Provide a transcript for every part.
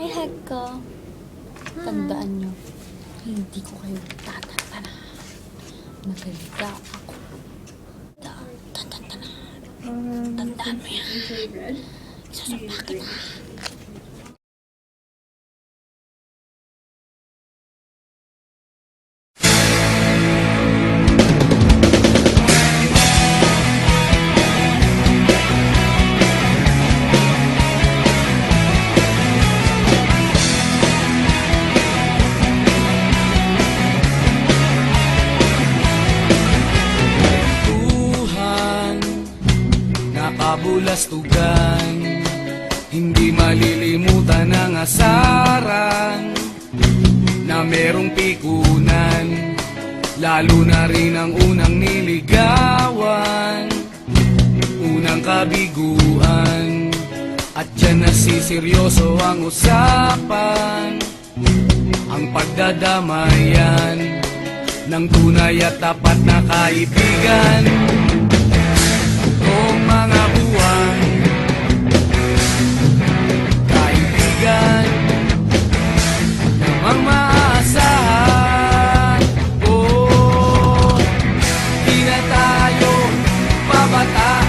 Ay, hag ko. Tandaan nyo, hindi ko kayo tatantana. Maganda ako. Tatantana. Tandaan mo yan. Isasumpa kita. Kabulastugan, hindi malilimutan ang asaran na merong pikunan, lalo na rin ang unang niligawan, unang kabiguan, at dyan nasiseryoso ang usapan, ang pagdadamayan ng tunay at tapat na kaibigan. Noong mga buwan, kaibigan, namang maaasahan. Oh, di na tayo babata,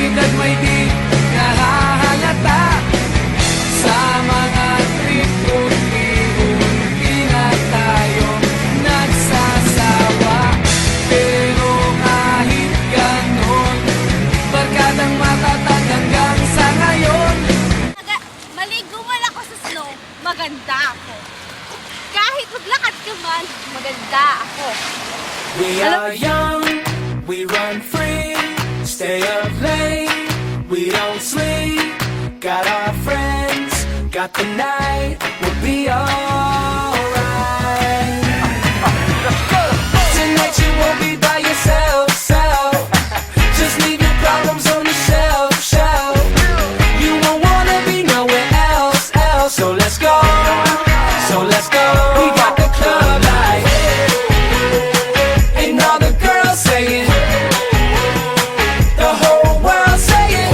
edad may di nahahalata. Sa mga trip unti-unti na tayo nagsasawa. Pero kahit ganon, barkadang matatag hanggang sa ngayon. Maligo man ako sa snow, maganda ako. Kahit maglakad ka man, maganda ako. We are young, we run free, stay up late, we don't sleep. Got our friends, got the night, we'll be alright. Tonight you won't be by yourself, just leave your problems on the shelf. You won't wanna be nowhere else. So let's go, we got the club light, and all the girls saying, the whole world saying,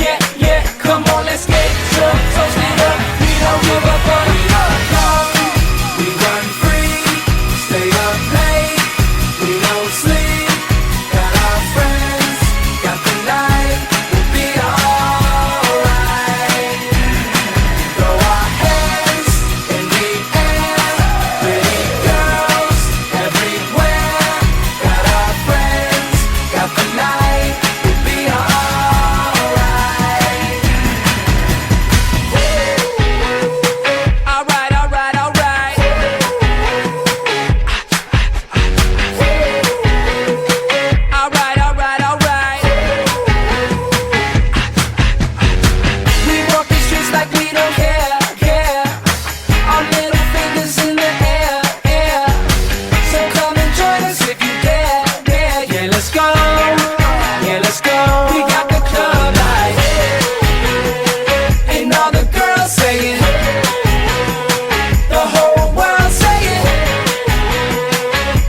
yeah, yeah, come on, let's get drunk, toast it up, we don't give a fuck. We run free, stay up late, we don't sleep. Got our friends, got the night, we'll be alright. Throw our hands in the air, pretty girls everywhere. Got our friends, got the night, we'll be alright. Alright, alright, alright. Alright, alright, alright. We walk the streets like we don't care. Our little fingers in the air. So come and join us if you dare. Yeah, let's go. We got the club light, and all the girls saying, the whole world saying,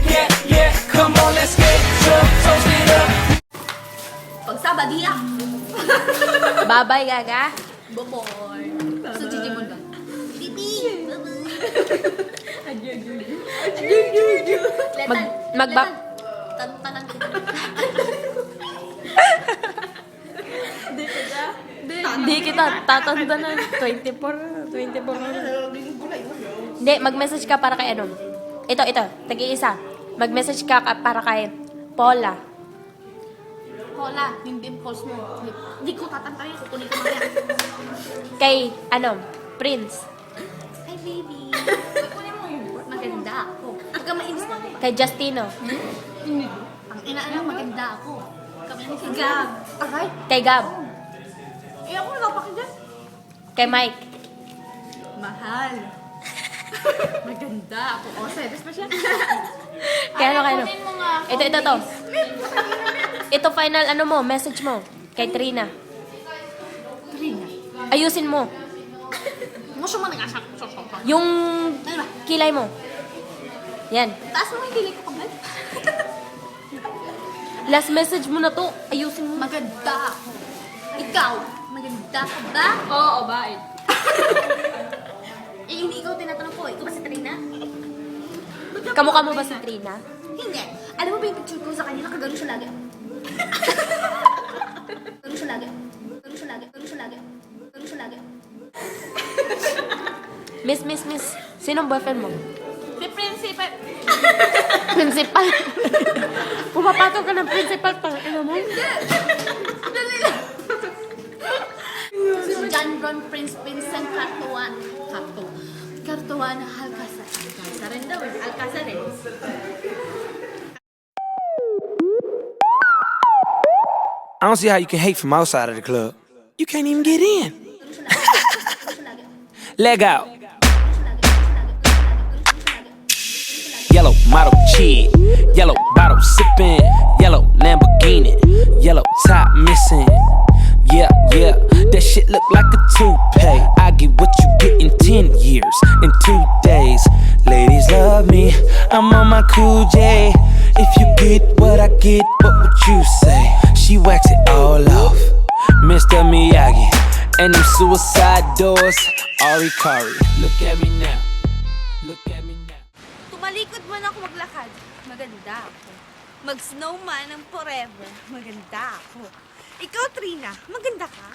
yeah, yeah, come on, let's get drunk, toast it up. Pag Sabadiya, Babay, gaga. boboy. Sa Gigi mo na. Bibi! Tantanan kita. Hindi kita tatandanan. 24 Hindi, mag-message ka para kay ano. Ito, tag-iisa. Mag-message ka para kay Paula. Hola, yung dimples mo. Hindi ko tatantayin, kukunin ko mamaya. Kay, Prince. Hi, baby. Kukunin mo yun. Maganda ako. Huwag ka mainis na. Kay Justino. Ang inaalang maganda ako. Kami ni si Gab. Aray? Kay Gab. Eh, ako nagpapakita. Kay Mike. Mahal. Maganda ako. O, service pa siya. Kaya ano. Kunin mo nga ako. Ito. Ito final message mo. Kay Trina. Trina. Ayusin mo. Gusto mo nag-asak. Yung Ano ba? kilay mo. Yan. Taas mo yung kilig ko kabal. Last message mo na to. Ayusin mo. Maganda ako. Ikaw, Maganda ka ba? Oo, bakit? Eh, hindi ikaw tinatanong ko. Ikaw ba si Trina? Kamukha mo ba si Trina? Hindi. Alam mo ba yung picture ko sa kanila? Kagano siya lagi. Gano siya lagi. Gano siya lagi. Gano siya lagi. Gano siya lagi. Miss. Sinong boyfriend mo? Si Principal. Principal. Pumapatol ka ng principal. Ano mo? Dali lang. Si John Ron Prince Vincent Cartuana Alcazar. Alcazar rin daw eh. Alcazar rin. I don't see how you can hate from outside of the club. You can't even get in. Leg out. Yellow model chick, yellow bottle sipping, yellow Lamborghini, yellow top missing. Yeah, that shit look like a toupee. I get what you get in 10 years, in 2 days. Ladies love me, I'm on my cool J. If you get what I get, what would you say? She wax it all off, Mr. Miyagi. And them suicide doors, Ari Kari. Look at me now, look at me now. Tumalikod man ako maglakad. Maganda ako. Mag-snowman ng forever. Maganda ako. Ikaw, Trina, maganda ka?